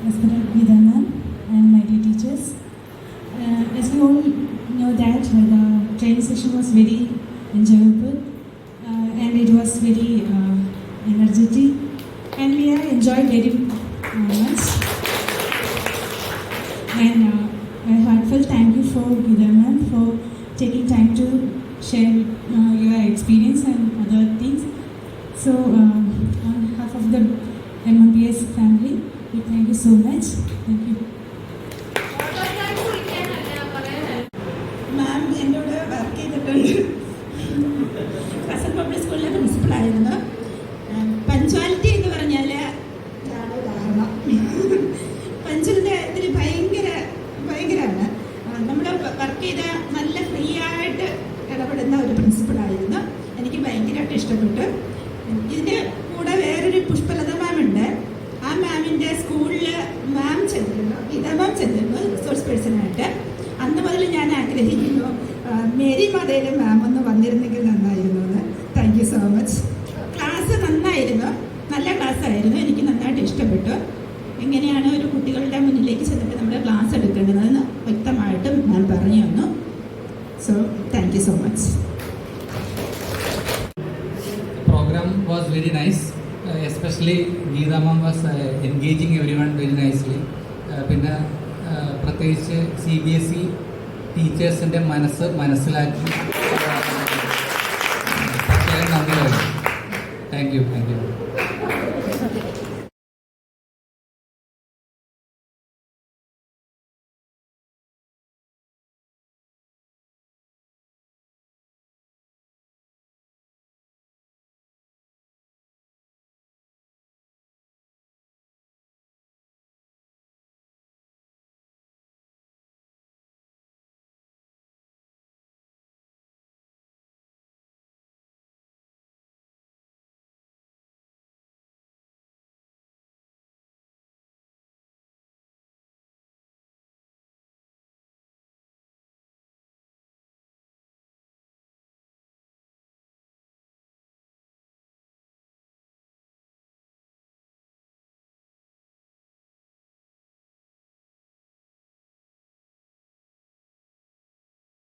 Respected Vida ma'am and my dear teachers. As we all know that the training session was very enjoyable and it was very energetic and we have enjoyed very much. And a heartfelt thank you for Vida ma'am for taking time to share your experience and other things. So on behalf of the MMBS family, we thank you so much. Thank you. മാം എന്നോട് work ചെയ്തിട്ടുണ്ട്. Kasaragod public സ്കൂളിലെ പ്രിൻസിപ്പളായിരുന്നു. Punctuality എന്ന് പറഞ്ഞാൽ ഇതാണ് ഉദാഹരണം. പഞ്ച്വലിൻ്റെ ഇതിൽ ഭയങ്കരമാണ്. നമ്മൾ വർക്ക് ചെയ്ത നല്ല ഫ്രീ ആയിട്ട് ഇടപെടുന്ന ഒരു പ്രിൻസിപ്പളായിരുന്നു. എനിക്ക് ഭയങ്കരമായിട്ട് ഇഷ്ടപ്പെട്ടു. ഇതിൻ്റെ കൂടെ വേറൊരു പുഷ്പലത മാം ഉണ്ട്. ആ മാമിൻ്റെ സ്കൂളിൽ മാം ചെന്നിരുന്നു, ഗീതാ മാം ചെന്നിരുന്നു റിസോഴ്സ് പേഴ്സണായിട്ട്. അന്ന് മുതൽ ഞാൻ ആഗ്രഹിക്കുന്നു മേരി മതയിലെ മാം ഒന്ന് വന്നിരുന്നെങ്കിൽ നന്നായിരുന്നു എന്ന്. Thank you so much. Class നന്നായിരുന്നു, നല്ല ക്ലാസ് ആയിരുന്നു. എനിക്ക് നന്നായിട്ട് ഇഷ്ടപ്പെട്ടു. എങ്ങനെയാണ് ഒരു കുട്ടികളുടെ മുന്നിലേക്ക് ചെന്നിട്ട് നമ്മൾ ക്ലാസ് എടുക്കേണ്ടതെന്ന് വ്യക്തമായിട്ടും മാം പറഞ്ഞു തന്നു. So thank you so much. Program was very nice, especially Geeta ma'am was engaging everyone very nicely. പിന്നെ പ്രത്യേകിച്ച് CBSE ടീച്ചേഴ്സിൻ്റെ മനസ്സിലാക്കി നന്ദി. Thank you.